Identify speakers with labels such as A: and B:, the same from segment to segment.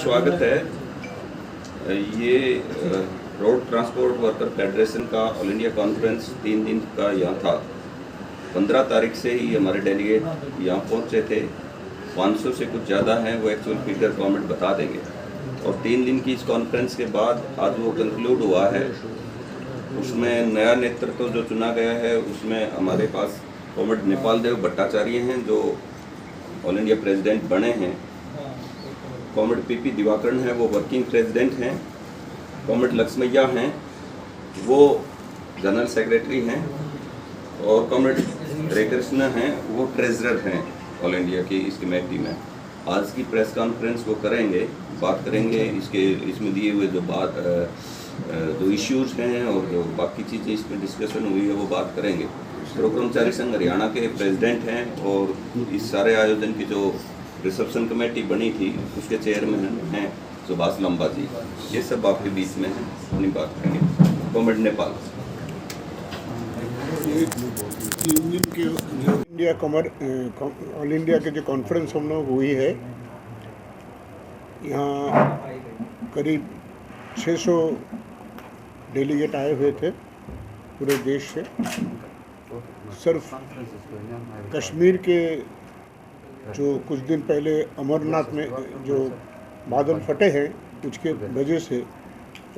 A: स्वागत है। ये रोड ट्रांसपोर्ट वर्कर फेडरेशन का ऑल इंडिया कॉन्फ्रेंस 3 दिन का यहाँ था। 15 तारीख से ही हमारे डेलीगेट यहाँ पहुँचे थे। 500 से कुछ ज़्यादा हैं, वो एक्चुअल फिगर गवर्नमेंट बता देंगे। और 3 दिन की इस कॉन्फ्रेंस के बाद आज वो कंक्लूड हुआ है। उसमें नया नेतृत्व जो चुना गया है, उसमें हमारे पास कॉमरेड नेपाल देव भट्टाचार्य हैं जो ऑल इंडिया प्रेसिडेंट बने हैं। कॉमरेड पीपी दिवाकरण है, वो वर्किंग प्रेसिडेंट हैं। कॉमरेड लक्ष्मैया हैं, वो जनरल सेक्रेटरी हैं। और कॉमरेड हरे कृष्ण हैं, वो ट्रेजरर हैं ऑल इंडिया की इस कमेटी में। आज की प्रेस कॉन्फ्रेंस वो करेंगे, बात करेंगे इसमें दिए हुए जो इश्यूज़ हैं और जो बाकी चीज़ें इसमें डिस्कशन हुई है वो बात करेंगे। कर्मचारी संघ हरियाणा के प्रेसिडेंट हैं और इस सारे आयोजन की जो रिसेप्शन कमेटी बनी थी उसके चेयरमैन हैं सुभाष लंबा जी। ये सब आपके बीच में हैं, अपनी बात करेंगे। कॉमरेड नेपाल।
B: ऑल इंडिया के जो कॉन्फ्रेंस हम लोग हुई है, यहाँ करीब 600 डेलीगेट आए हुए थे पूरे देश से। सिर्फ कश्मीर के जो कुछ दिन पहले अमरनाथ में जो बादल फटे हैं उसके वजह से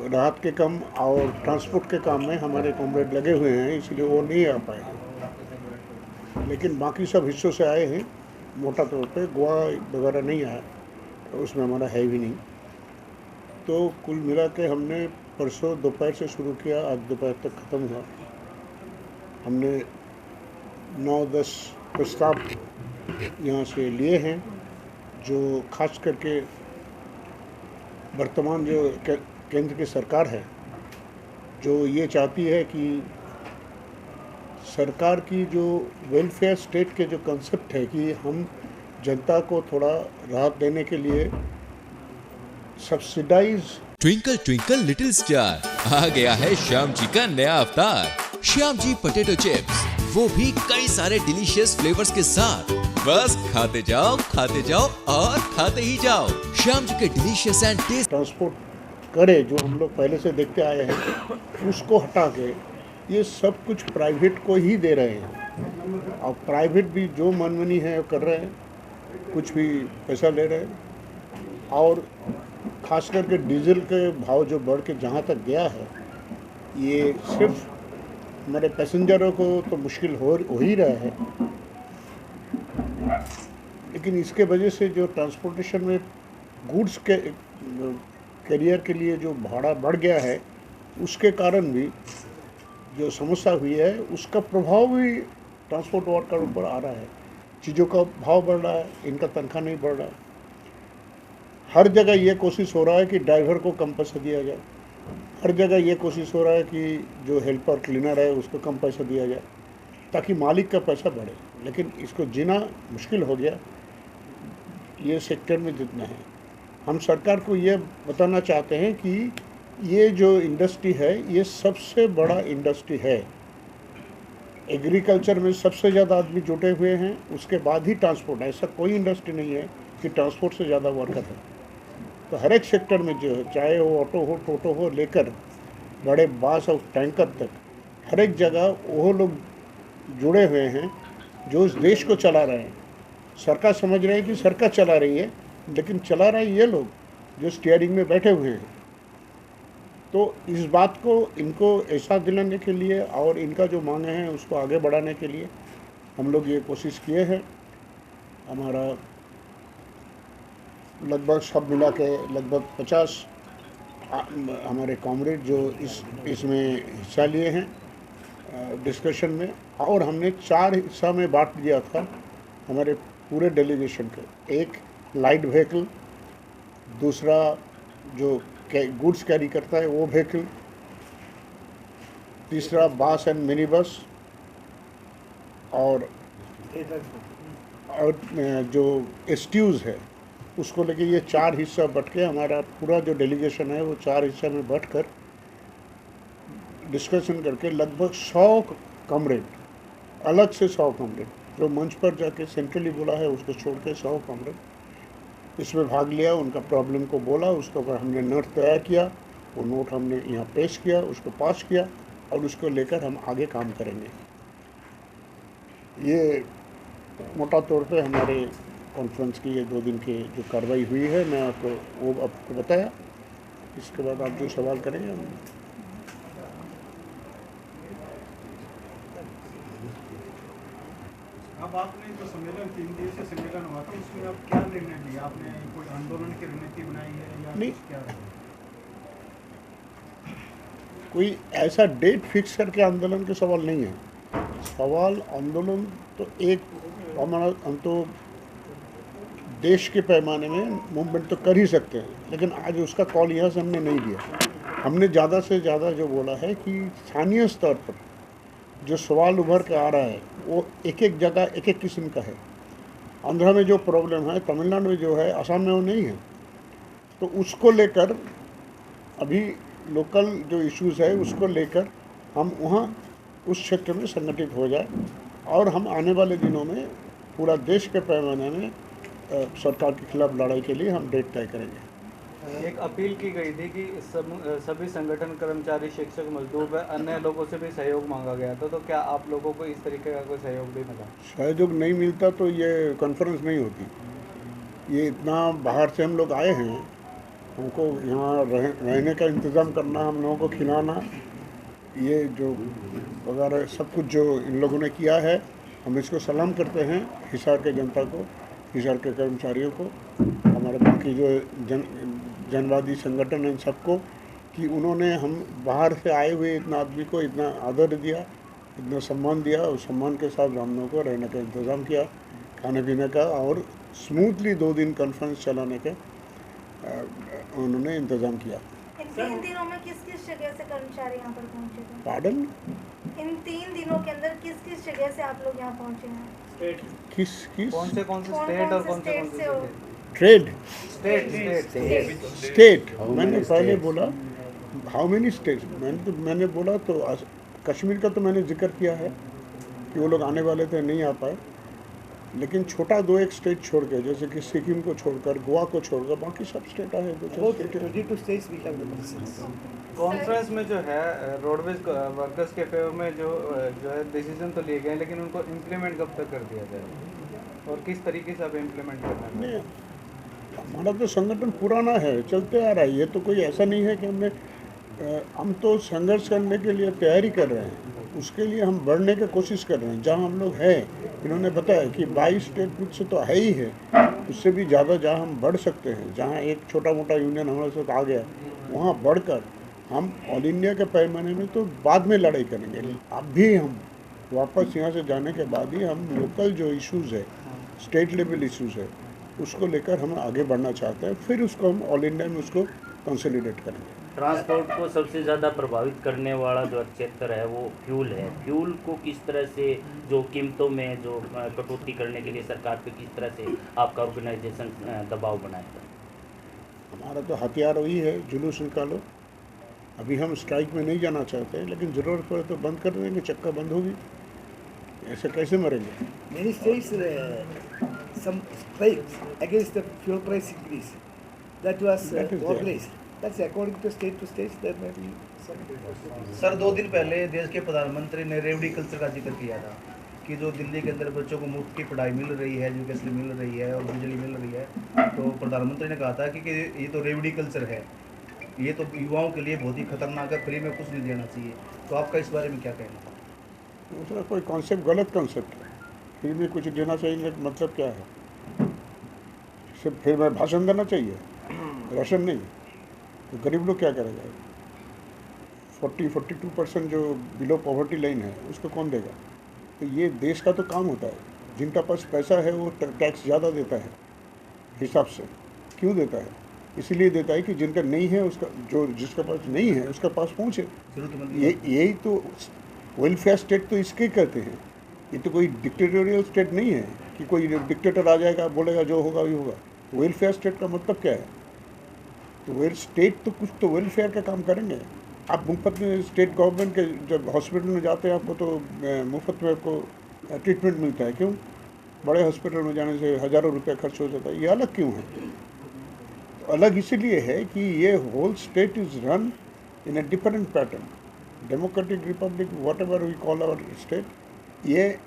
B: राहत के काम और ट्रांसपोर्ट के काम में हमारे कॉमरेड लगे हुए हैं, इसलिए वो नहीं आ पाए। लेकिन बाकी सब हिस्सों से आए हैं। मोटा तौर पे गोवा वगैरह नहीं आया, तो उसमें हमारा है भी नहीं। तो कुल मिला के हमने परसों दोपहर से शुरू किया, आज दोपहर तक ख़त्म हुआ। हमने 9-10 प्रस्ताव यहाँ से लिए हैं, जो खास करके वर्तमान जो केंद्र की सरकार है, जो ये चाहती है कि सरकार की जो वेलफेयर स्टेट के जो कंसेप्ट है कि हम जनता को थोड़ा राहत देने के लिए subsidize.
C: Twinkle twinkle little star, आ गया है श्याम जी का नया अवतार। श्याम जी पोटैटो चिप्स, वो भी कई सारे डिलीशियस फ्लेवर्स के साथ। बस खाते जाओ और खाते ही जाओ। श्याम जी के डिलीशियस एंड टेस्ट।
B: ट्रांसपोर्ट करे जो हम लोग पहले से देखते आए हैं, उसको हटा के ये सब कुछ प्राइवेट को ही दे रहे हैं। और प्राइवेट भी जो मनमानी है वो कर रहे हैं, कुछ भी पैसा ले रहे हैं। और खास करके डीजल के भाव जो बढ़ के जहाँ तक गया है, ये सिर्फ हमारे पैसेंजरों को तो मुश्किल हो ही रहा है, लेकिन इसके वजह से जो ट्रांसपोर्टेशन में गुड्स के कैरियर के लिए जो भाड़ा बढ़ गया है, उसके कारण भी जो समस्या हुई है उसका प्रभाव भी ट्रांसपोर्ट वर्कर ऊपर आ रहा है। चीज़ों का भाव बढ़ रहा है, इनका तनख्वाह नहीं बढ़ रहा है। हर जगह ये कोशिश हो रहा है कि ड्राइवर को कम पैसा दिया जाए। हर जगह ये कोशिश हो रहा है कि जो हेल्पर क्लीनर है उसको कम पैसा दिया जाए, ताकि मालिक का पैसा बढ़े। लेकिन इसको जीना मुश्किल हो गया ये सेक्टर में जितना है। हम सरकार को ये बताना चाहते हैं कि ये जो इंडस्ट्री है, ये सबसे बड़ा इंडस्ट्री है। एग्रीकल्चर में सबसे ज़्यादा आदमी जुटे हुए हैं, उसके बाद ही ट्रांसपोर्ट। ऐसा कोई इंडस्ट्री नहीं है कि ट्रांसपोर्ट से ज़्यादा वर्कर है। तो हर एक सेक्टर में जो है, चाहे वो ऑटो हो, टोटो हो, लेकर बड़े बस और टैंकर तक, हर एक जगह वो लोग जुड़े हुए हैं जो इस देश को चला रहे हैं। सरकार समझ रहे हैं कि सरकार चला रही है, लेकिन चला रहे ये लोग जो स्टीयरिंग में बैठे हुए हैं। तो इस बात को इनको एहसास दिलाने के लिए और इनका जो मांगे हैं उसको आगे बढ़ाने के लिए हम लोग ये कोशिश किए हैं। हमारा लगभग सब मिला के लगभग 50 हमारे कॉमरेड जो इसमें हिस्सा लिए हैं डिस्कशन में। और हमने 4 हिस्सा में बांट दिया था हमारे पूरे डेलीगेशन के। एक लाइट व्हीकल, दूसरा जो गुड्स कैरी करता है वो व्हीकल, तीसरा बस एंड मिनी बस, और जो एसटीयूज़ है उसको लेके ये 4 हिस्सा बट के हमारा पूरा जो डेलीगेशन है वो 4 हिस्सा में बट कर डिस्कशन करके लगभग 100 कॉमरेड, अलग से 100 कॉमरेड जो मंच पर जाके सेंट्रली बोला है उसको छोड़ के 100 कॉमरेड इसमें भाग लिया, उनका प्रॉब्लम को बोला, उसके ऊपर हमने नोट तैयार किया, वो नोट हमने यहाँ पेश किया, उसको पास किया और उसको लेकर हम आगे काम करेंगे। ये मोटा तौर पे हमारे कॉन्फ्रेंस की ये 2 दिन की जो कार्रवाई हुई है, मैं आपको बताया। इसके बाद आप जो सवाल करेंगे हम
D: अब आपने जो सम्मेलन 3 दिवसीय सम्मेलन हुआ था उसमें अब क्या निर्णय लिया? आपने कोई आंदोलन की रणनीति बनाई है या
B: नहीं।
D: क्या है?
B: कोई ऐसा डेट फिक्स करके आंदोलन के सवाल नहीं है। सवाल आंदोलन तो एक हमारा, हम तो देश के पैमाने में मूवमेंट तो कर ही सकते हैं, लेकिन आज उसका कॉल यहाँ से हमने नहीं दिया। हमने ज़्यादा से ज़्यादा जो बोला है कि स्थानीय स्तर पर जो सवाल उभर के आ रहा है वो एक एक जगह एक एक किस्म का है। आंध्रा में जो प्रॉब्लम है, तमिलनाडु में जो है, असम में वो नहीं है। तो उसको लेकर अभी लोकल जो इश्यूज़ है उसको लेकर हम वहाँ उस क्षेत्र में संगठित हो जाए और हम आने वाले दिनों में पूरा देश के पैमाने में सरकार के खिलाफ लड़ाई के लिए हम डेट तय करेंगे।
E: एक अपील की गई थी कि सभी संगठन, कर्मचारी, शिक्षक, मजदूर व अन्य लोगों से भी सहयोग मांगा गया था, तो क्या आप लोगों को इस तरीके का कोई सहयोग भी मिला?
B: सहयोग नहीं मिलता तो ये कॉन्फ्रेंस नहीं होती। ये इतना बाहर से हम लोग आए हैं, हमको यहाँ रहने का इंतज़ाम करना, हम लोगों को खिलाना, ये जो वगैरह सब कुछ जो इन लोगों ने किया है, हम इसको सलाम करते हैं हिसार के जनता को, हिसार के कर्मचारियों को, हमारे बाकी जो जनवादी संगठन हैं सबको, कि उन्होंने हम बाहर से आए हुए इतना आदमी को इतना आदर दिया, इतना सम्मान दिया, उस सम्मान के साथ हम लोगों को रहने का इंतज़ाम किया, खाने पीने का, और स्मूथली 2 दिन कॉन्फ्रेंस चलाने के उन्होंने इंतज़ाम किया।
F: इन दिनों में किस किस जगह से कर्मचारी यहाँ पर पहुँचे थे?
B: पार्डन?
F: इन 3 दिनों के अंदर किस किस जगह से आप लोग यहाँ पहुँचे हैं?
B: किस
E: कौन से स्टेट और कौन से
B: ट्रेड
E: स्टेट?
B: मैंने पहले बोला हाउ मेनी स्टेट्स, मैंने बोला तो कश्मीर का तो मैंने जिक्र किया है कि वो लोग आने वाले थे, नहीं आ पाए, लेकिन छोटा 2-1 स्टेट छोड़ के, जैसे कि सिक्किम को छोड़कर, गोवा को छोड़कर बाकी सब स्टेट आए।
E: कॉन्फ्रेंस में जो है रोडवेज वर्कर्स के फेवर में जो है डिसीजन तो लिए गए, लेकिन उनको इम्प्लीमेंट कब तक कर दिया जाए और किस तरीके से आप इम्प्लीमेंट करना है?
B: हमारा तो संगठन पुराना है, चलते आ रहा है। ये तो कोई ऐसा नहीं है कि हम तो संघर्ष करने के लिए तैयारी कर रहे हैं, उसके लिए हम बढ़ने की कोशिश कर रहे हैं। जहाँ हम लोग हैं, इन्होंने बताया कि 22 स्टेट कुछ से तो है ही है, उससे भी ज़्यादा जहाँ हम बढ़ सकते हैं, जहाँ एक छोटा मोटा यूनियन हमारे साथ आ गया, वहाँ बढ़कर हम ऑल इंडिया के पैमाने में तो बाद में लड़ाई करेंगे। अब भी हम वापस यहाँ से जाने के बाद ही हम लोकल जो इश्यूज़ है, स्टेट लेवल इश्यूज़ है, उसको लेकर हम आगे बढ़ना चाहते हैं, फिर उसको हम ऑल इंडिया में उसको कंसोलिडेट करेंगे।
G: ट्रांसपोर्ट को सबसे ज़्यादा प्रभावित करने वाला जो क्षेत्र है वो फ्यूल है। फ्यूल को किस तरह से, जो कीमतों में जो कटौती करने के लिए सरकार पे किस तरह से आपका ऑर्गेनाइजेशन दबाव बनाएगा?
B: हमारा तो हथियार वही है, जुलूस निकालो। अभी हम स्ट्राइक में नहीं जाना चाहते हैं, लेकिन ज़रूरत पड़े तो बंद कर देंगे, चक्का बंद होगी, ऐसे कैसे मरेंगे?
H: Many states some strikes against the fuel price increase. That was organized. That's according to state. There may be some.
D: Sir 2 दिन पहले देश के प्रधानमंत्री ने रेवड़ी कल्चर का जिक्र किया था कि जो दिल्ली के अंदर बच्चों को मुफ्त की पढ़ाई मिल रही है, एजुकेशन मिल रही है और बिजली मिल रही है, तो प्रधानमंत्री ने कहा था कि ये तो रेवड़ी कल्चर है, ये तो युवाओं के लिए बहुत ही खतरनाक है, फ्री में कुछ नहीं देना चाहिए। तो आपका इस बारे में क्या कहना है?
B: दूसरा कोई कॉन्सेप्ट गलत कॉन्सेप्ट है। फिर भी कुछ देना चाहिए, मतलब क्या है? सिर्फ फिर मैं भाषण देना चाहिए, राशन नहीं, तो गरीब लोग क्या करेगा? 42% जो बिलो पॉवर्टी लाइन है उसको कौन देगा? तो ये देश का तो काम होता है, जिनका पास पैसा है वो टैक्स ज़्यादा देता है हिसाब से। क्यों देता है? इसीलिए देता है कि जिनका नहीं है उसका, जो जिसका पास नहीं है उसका पास पहुँचे। यही तो वेलफेयर स्टेट तो इसके कहते हैं। ये तो कोई डिक्टेटोरियल स्टेट नहीं है कि कोई डिक्टेटर आ जाएगा बोलेगा जो होगा वही होगा। वेलफेयर स्टेट का मतलब क्या है? तो स्टेट तो कुछ तो वेलफेयर का काम करेंगे। आप मुफ्त में स्टेट गवर्नमेंट के जब हॉस्पिटल में जाते हैं आपको तो मुफ्त में आपको ट्रीटमेंट मिलता है। क्यों? बड़े हॉस्पिटल में जाने से हज़ारों रुपये खर्च हो जाता है, ये अलग क्यों है? तो अलग इसीलिए है कि ये whole state is run in a different pattern. Democratic republic whatever we call our state, ये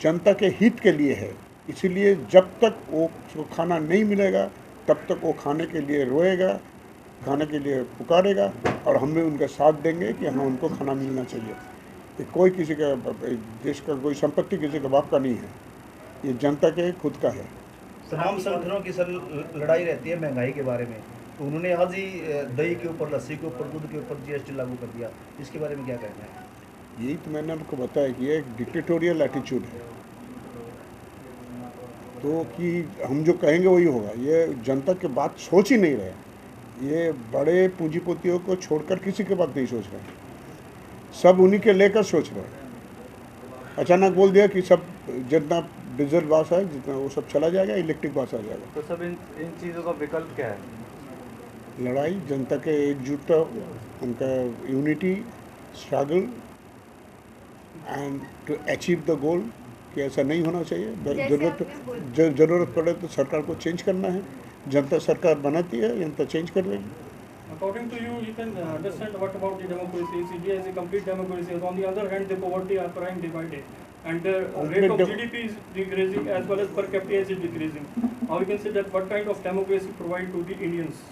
B: जनता के हित के लिए है। इसीलिए जब तक वो खाना नहीं मिलेगा तब तक वो खाने के लिए रोएगा, खाने के लिए पुकारेगा, और हम भी उनका साथ देंगे कि हाँ उनको खाना मिलना चाहिए। ये कोई किसी का, देश का कोई संपत्ति किसी का बाप का नहीं है, ये जनता के खुद का है।
D: तमाम संगठनों की सर लड़ाई रहती है महंगाई के बारे में, तो उन्होंने आज ही दही के ऊपर, लस्सी के ऊपर, दूध के ऊपर GST लागू कर दिया, इसके बारे में क्या कहना है?
B: यही तो मैंने आपको बताया कि ये एक डिक्टेटोरियल एटीट्यूड है, तो कि हम जो कहेंगे वही होगा। ये जनता के बात सोच ही नहीं रहे, ये बड़े पूंजीपतियों को छोड़कर किसी के बात नहीं सोच रहे, सब उन्हीं के लेकर सोच रहे हैं। अचानक बोल दिया कि सब जितना डीजल बस है जितना वो सब चला जाएगा, इलेक्ट्रिक बस आ जाएगा।
E: तो सब इन चीज़ों का विकल्प क्या है?
B: लड़ाई, जनता के एकजुटता, उनका unity, struggle and to achieve the goal, कि ऐसा नहीं होना चाहिए। ज़रूरत पड़े तो सरकार को चेंज करना है, जनता सरकार बनाती है, जनता चेंज कर लेगी।
I: According to you, you can understand what about the democracy. India is a complete democracy. On the other hand, the poverty are crime day by day, and the rate of GDP is decreasing as well as per capita is decreasing. How you can say that? What kind of democracy provide to the Indians?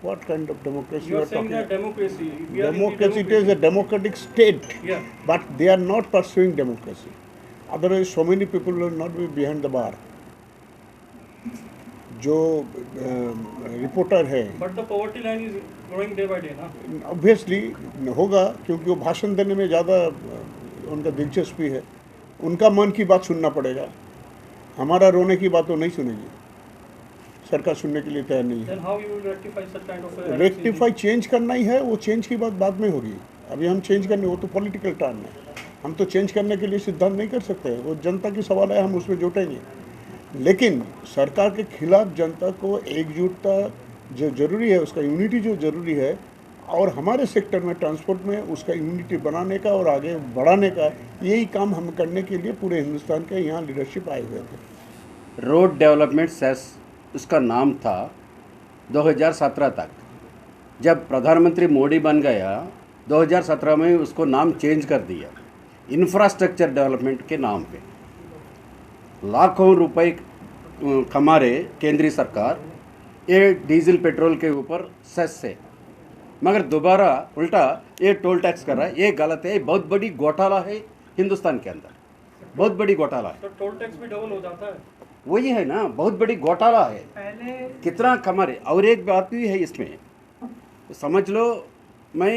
B: What kind of democracy
I: You are
B: talking
I: saying that democracy. We are in the
B: democracy, it is a democratic state,
I: Yeah.
B: but they are not pursuing democracy. Otherwise, so many people will not be behind the bar. जो reporter है,
I: But the poverty line is growing day by day, ना?
B: Obviously होगा, क्योंकि वो भाषण देने में ज़्यादा उनका दिलचस्पी है। उनका मन की बात सुनना पड़ेगा, हमारा रोने की बात वो नहीं सुनेगी, सरकार सुनने के लिए तैयार नहीं है।
I: Then how you will rectify such kind of?
B: Rectify change करना ही है, वो चेंज की बात बाद में होगी। अभी हम चेंज करने, वो तो पॉलिटिकल टर्न है, हम तो चेंज करने के लिए सिद्धांत नहीं कर सकते, वो जनता की सवाल है, हम उसमें जुटेंगे। लेकिन सरकार के खिलाफ जनता को एकजुटता जो ज़रूरी है, उसका यूनिटी जो ज़रूरी है, और हमारे सेक्टर में ट्रांसपोर्ट में उसका यूनिटी बनाने का और आगे बढ़ाने का, यही काम हम करने के लिए पूरे हिंदुस्तान के यहाँ लीडरशिप आए हुए थे।
J: रोड डेवलपमेंट सेस उसका नाम था 2017 तक। जब प्रधानमंत्री मोदी बन गया 2017 में उसको नाम चेंज कर दिया इंफ्रास्ट्रक्चर डेवलपमेंट के नाम पे। लाखों रुपए कमा रहे केंद्रीय सरकार ये डीजल पेट्रोल के ऊपर सेस से, मगर दोबारा उल्टा ये टोल टैक्स कर रहा है। ये गलत है, ये बहुत बड़ी घोटाला है हिंदुस्तान के अंदर, बहुत बड़ी घोटाला है।
I: तो टोल टैक्स भी डबल हो जाता है।
J: वही है ना, बहुत बड़ी घोटाला है, कितना कमा रहे। और एक बात भी है इसमें, समझ लो मैं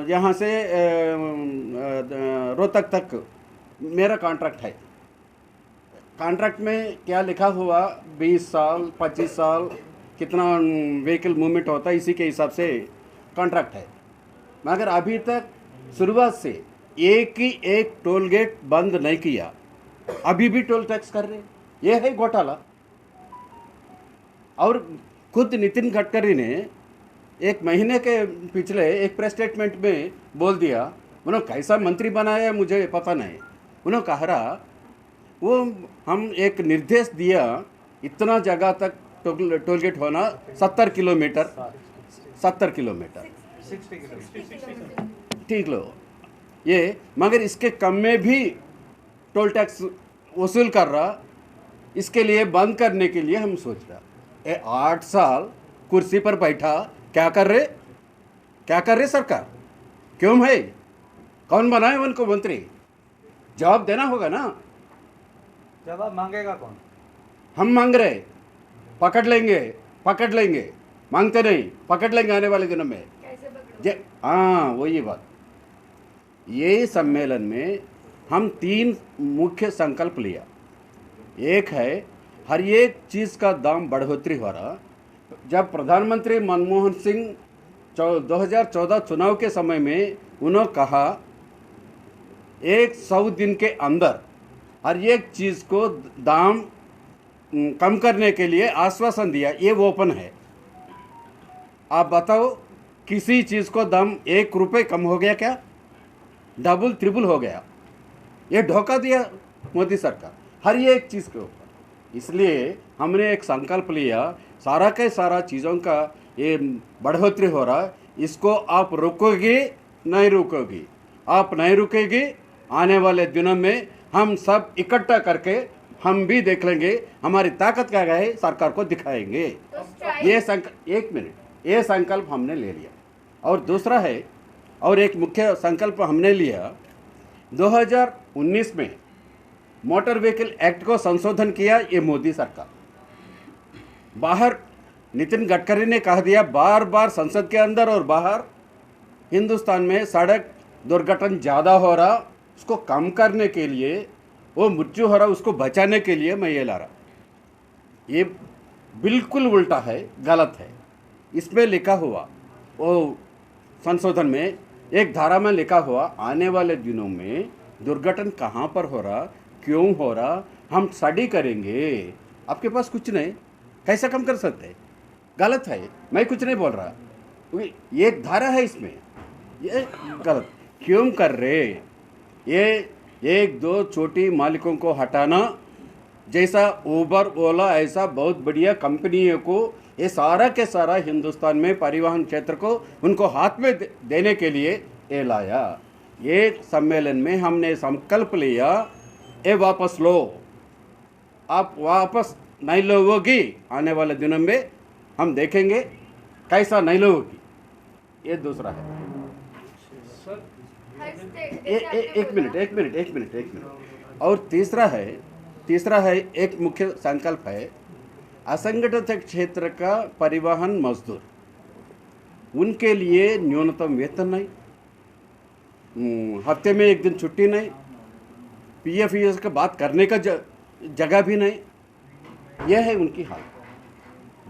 J: यहाँ से रोहतक तक मेरा कॉन्ट्रैक्ट है। कॉन्ट्रैक्ट में क्या लिखा हुआ, 20 साल 25 साल कितना व्हीकल मूवमेंट होता है, इसी के हिसाब से कॉन्ट्रैक्ट है। मगर अभी तक शुरुआत से एक ही एक टोल गेट बंद नहीं किया, अभी भी टोल टैक्स कर रहे। ये है घोटाला। और खुद नितिन गडकरी ने एक महीने के पिछले एक प्रेस स्टेटमेंट में बोल दिया, उन्होंने कैसा मंत्री बनाया मुझे पता नहीं, उन्होंने कहा रहा वो हम एक निर्देश दिया इतना जगह तक टोल गेट होना 70 किलोमीटर 60 किलोमीटर ठीक लो ये, मगर इसके कम में भी टोल टैक्स वसूल कर रहा। इसके लिए बंद करने के लिए हम सोच रहा। 8 साल कुर्सी पर बैठा, क्या कर रहे सरकार, क्यों है, कौन बनाए उनको मंत्री, जवाब देना होगा ना।
E: जवाब मांगेगा कौन?
J: हम मांग रहे, पकड़ लेंगे, मांगते नहीं, पकड़ लेंगे आने वाले दिनों में। हाँ वही बात। ये सम्मेलन में हम 3 मुख्य संकल्प लिया। एक है हर एक चीज़ का दाम बढ़ोतरी हो रहा। जब प्रधानमंत्री मनमोहन सिंह 2014 चुनाव के समय में उन्होंने कहा 100 दिन के अंदर हर एक चीज़ को दाम कम करने के लिए आश्वासन दिया, ये ओपन है। आप बताओ किसी चीज़ को दाम 1 रुपये कम हो गया क्या? डबल ट्रिपल हो गया। ये धोखा दिया मोदी सरकार। हर एक चीज़ के ऊपर। इसलिए हमने एक संकल्प लिया, सारा के सारा चीज़ों का ये बढ़ोतरी हो रहा, इसको आप रोकोगे नहीं रोकोगे, आप नहीं रुकेगी, आने वाले दिनों में हम सब इकट्ठा करके हम भी देख लेंगे हमारी ताकत क्या है, सरकार को दिखाएंगे। ये संकल्प हमने ले लिया। और दूसरा है, और एक मुख्य संकल्प हमने लिया, 2019 में मोटर व्हीकल एक्ट को संशोधन किया ये मोदी सरकार। बाहर नितिन गडकरी ने कह दिया बार बार संसद के अंदर और बाहर, हिंदुस्तान में सड़क दुर्घटना ज़्यादा हो रहा, उसको कम करने के लिए, वो मृत्यु हो रहा उसको बचाने के लिए मैं ये ला रहा। ये बिल्कुल उल्टा है, गलत है। इसमें लिखा हुआ, वो संशोधन में एक धारा में लिखा हुआ, आने वाले दिनों में दुर्घटना कहाँ पर हो रहा, क्यों हो रहा, हम स्टडी करेंगे। आपके पास कुछ नहीं, कैसे कम कर सकते? गलत है, मैं कुछ नहीं बोल रहा, ये एक धारा है इसमें, ये गलत क्यों कर रहे? ये एक दो छोटी मालिकों को हटाना, जैसा उबर ओला ऐसा बहुत बढ़िया कंपनियों को ये सारा के सारा हिंदुस्तान में परिवहन क्षेत्र को उनको हाथ में देने के लिए ये लाया। ये सम्मेलन में हमने संकल्प लिया, ये वापस लो, आप वापस नहीं लोगी, आने वाले दिनों में हम देखेंगे कैसा नहीं लोगी। ये दूसरा है। एक मिनट। और तीसरा है एक मुख्य संकल्प है, असंगठित क्षेत्र का परिवहन मजदूर, उनके लिए न्यूनतम वेतन नहीं, हफ्ते में एक दिन छुट्टी नहीं, पीएफ ईएस का बात करने का जगह भी नहीं, यह है उनकी हालत।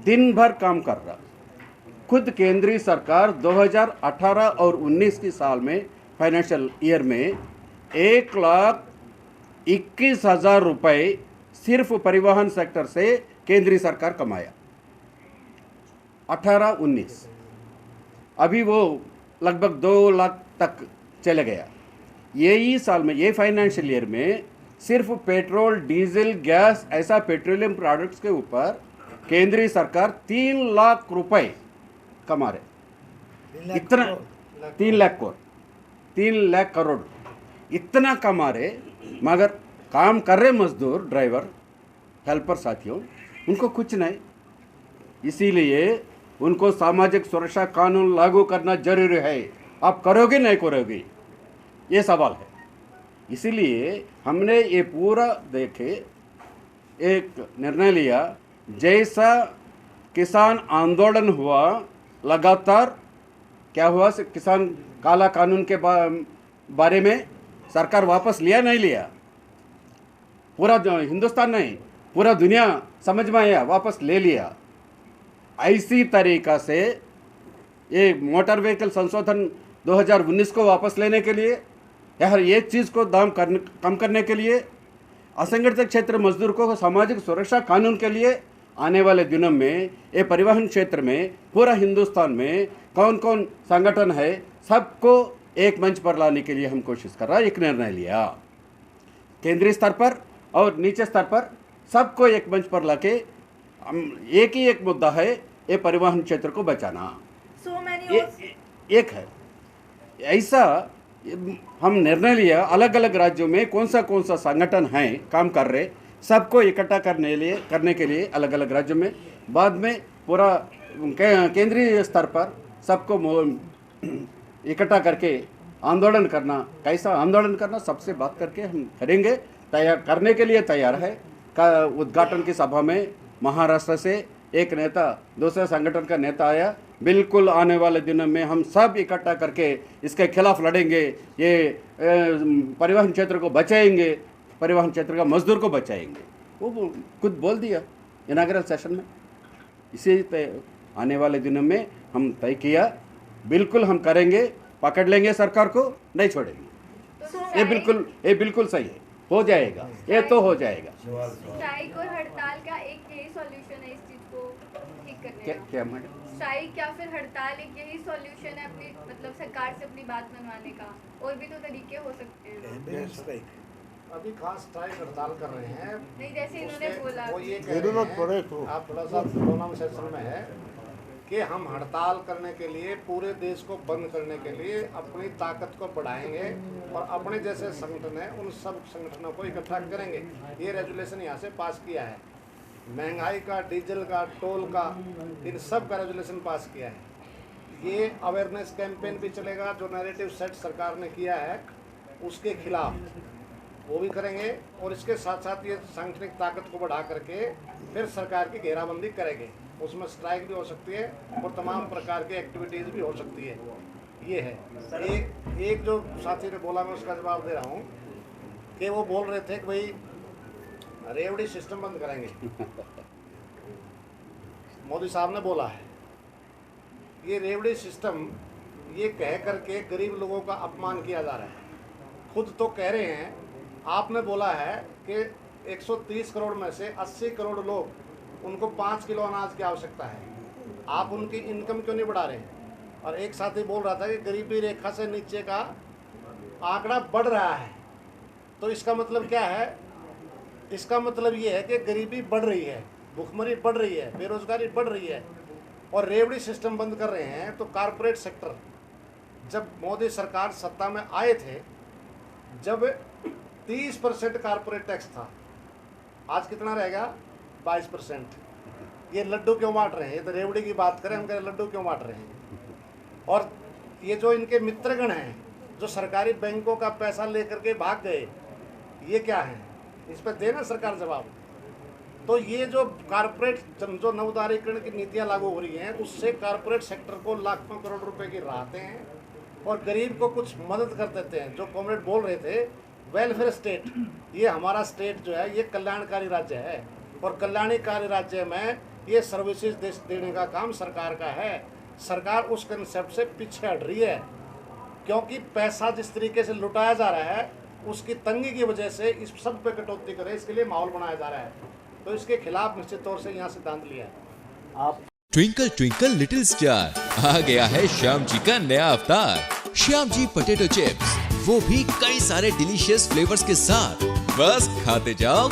J: दिन भर काम कर रहा। खुद केंद्रीय सरकार 2018 और 19 की साल में फाइनेंशियल ईयर में 1,21,000 रुपये सिर्फ परिवहन सेक्टर से केंद्रीय सरकार कमाया। 18-19 अभी वो लगभग 2 लाख तक चले गया। यही साल में, ये फाइनेंशियल ईयर में सिर्फ पेट्रोल, डीजल, गैस ऐसा पेट्रोलियम प्रोडक्ट्स के ऊपर केंद्रीय सरकार 3 लाख रुपए कमा रहे। इतना 3 लाख करोड़ इतना कमा रहे, मगर काम कर रहे मजदूर, ड्राइवर, हेल्पर साथियों, उनको कुछ नहीं। इसीलिए उनको सामाजिक सुरक्षा कानून लागू करना जरूरी है। आप करोगे नहीं करोगे, ये सवाल है। इसीलिए हमने ये पूरा देखे एक निर्णय लिया, जैसा किसान आंदोलन हुआ, लगातार क्या हुआ, किसान काला कानून के बारे में सरकार वापस लिया नहीं लिया, पूरा हिंदुस्तान नहीं पूरा दुनिया समझ में आया, वापस ले लिया। ऐसी तरीका से ये मोटर व्हीकल संशोधन 2019 को वापस लेने के लिए, हर एक चीज़ को दाम कम करने के लिए, असंगठित क्षेत्र मजदूर को सामाजिक सुरक्षा कानून के लिए, आने वाले दिनों में ये परिवहन क्षेत्र में पूरा हिंदुस्तान में कौन कौन संगठन है, सबको एक मंच पर लाने के लिए हम कोशिश कर रहा है। एक निर्णय लिया केंद्रीय स्तर पर और नीचे स्तर पर सबको एक मंच पर लाके एक ही एक मुद्दा है, ये परिवहन क्षेत्र को बचाना। एक है ऐसा हम निर्णय लिया, अलग अलग राज्यों में कौन सा संगठन है काम कर रहे, सबको इकट्ठा करने के लिए अलग अलग राज्यों में, बाद में पूरा केंद्रीय स्तर पर सबको इकट्ठा करके आंदोलन करना। कैसा आंदोलन करना, सबसे बात करके हम करेंगे, तैयार करने के लिए तैयार है। का उद्घाटन की सभा में महाराष्ट्र से एक नेता, दूसरे संगठन का नेता आया। बिल्कुल आने वाले दिनों में हम सब इकट्ठा करके इसके खिलाफ लड़ेंगे, ये परिवहन क्षेत्र को बचाएंगे, परिवहन क्षेत्र का मजदूर को बचाएंगे। वो खुद बोल दिया इनाग्रल सेशन में। इसी आने वाले दिनों में हम तय किया, बिल्कुल हम करेंगे, पकड़ लेंगे सरकार को, नहीं छोड़ेंगे। ये बिल्कुल सही है, हो जाएगा, ये तो हो जाएगा।
K: स्ट्राइक और हड़ताल का एक यही सॉल्यूशन है इस चीज को ठीक करने का?
J: क्या मैडम?
K: स्ट्राइक या फिर हड़ताल एक यही सॉल्यूशन है अपनी, मतलब सरकार से अपनी बात मनवाने का? और भी तो तरीके हो सकते हैं।
L: अभी खास स्ट्राइक हड़ताल कर रहे हैं।
K: नहीं, जैसे इन्होंने बोला
L: वो ये कह
B: जरूरत
L: रहे
B: पड़े
L: हैं,
B: तो
L: आप थोड़ा सा प्रोग्राम सेशन में है कि हम हड़ताल करने के लिए पूरे देश को बंद करने के लिए अपनी ताकत को बढ़ाएंगे और अपने जैसे संगठन है उन सब संगठनों को इकट्ठा करेंगे। ये रेजुलेशन यहाँ से पास किया है, महंगाई का, डीजल का, टोल का, इन सब का रेजुलेशन पास किया है। ये अवेयरनेस कैंपेन भी चलेगा, जो नैरेटिव सेट सरकार ने किया है उसके खिलाफ वो भी करेंगे और इसके साथ साथ ये सांगठनिक ताकत को बढ़ा करके फिर सरकार की घेराबंदी करेंगे। उसमें स्ट्राइक भी हो सकती है और तमाम प्रकार की एक्टिविटीज़ भी हो सकती है। ये है एक जो साथी ने बोला, मैं उसका जवाब दे रहा हूँ कि वो बोल रहे थे कि भाई रेवड़ी सिस्टम बंद करेंगे। मोदी साहब ने बोला है ये रेवड़ी सिस्टम, ये कह करके गरीब लोगों का अपमान किया जा रहा है। खुद तो कह रहे हैं, आपने बोला है कि 130 करोड़ में से 80 करोड़ लोग, उनको 5 किलो अनाज की आवश्यकता है। आप उनकी इनकम क्यों नहीं बढ़ा रहे हैं? और एक साथी बोल रहा था कि गरीबी रेखा से नीचे का आंकड़ा बढ़ रहा है। तो इसका मतलब क्या है? इसका मतलब ये है कि गरीबी बढ़ रही है, भुखमरी बढ़ रही है, बेरोजगारी बढ़ रही है और रेवड़ी सिस्टम बंद कर रहे हैं। तो कारपोरेट सेक्टर, जब मोदी सरकार सत्ता में आए थे, जब 30% कारपोरेट टैक्स था, आज कितना रहेगा? 22%। ये लड्डू क्यों बांट रहे हैं? ये तो रेवड़ी की बात करें, हम कह रहे लड्डू क्यों बांट रहे हैं? और ये जो इनके मित्रगण हैं, जो सरकारी बैंकों का पैसा लेकर के भाग गए, ये क्या है? इस पर देना सरकार जवाब। तो ये जो कारपोरेट, जो नवोदारीकरण की नीतियाँ लागू हो रही हैं, उससे कारपोरेट सेक्टर को लाखों करोड़ रुपए की राहतें हैं और गरीब को कुछ मदद कर देते हैं। जो कॉमरेड बोल रहे थे वेलफेयर स्टेट, ये हमारा स्टेट जो है ये कल्याणकारी राज्य है और कल्याणकारी राज्य में ये सर्विसेज देने का काम सरकार का है। सरकार उस कंसेप्ट से पीछे हट रही है क्योंकि पैसा जिस तरीके से लुटाया जा रहा है, उसकी तंगी की वजह से इस सब पे कटौती करे, इसके लिए माहौल बनाया जा रहा है। तो इसके खिलाफ निश्चित तौर से यहाँ सिद्धांत लिया है।
C: आप ट्विंकल ट्विंकल लिटिल स्टार, आ गया है श्याम जी का नया अवतार, श्याम जी पोटैटो चिप्स, वो भी कई सारे डिलीशियस फ्लेवर्स के साथ। बस खाते जाओ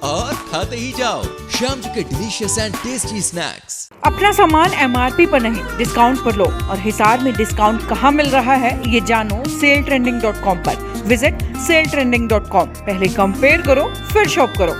C: और खाते ही जाओ श्याम जी के डिलीशियस एंड टेस्टी स्नैक्स।
M: अपना सामान MRP पर नहीं, डिस्काउंट पर लो। और हिसार में डिस्काउंट कहाँ मिल रहा है ये जानो saletrending.com पर। Visit saletrending.com। पहले कंपेयर करो फिर शॉप करो।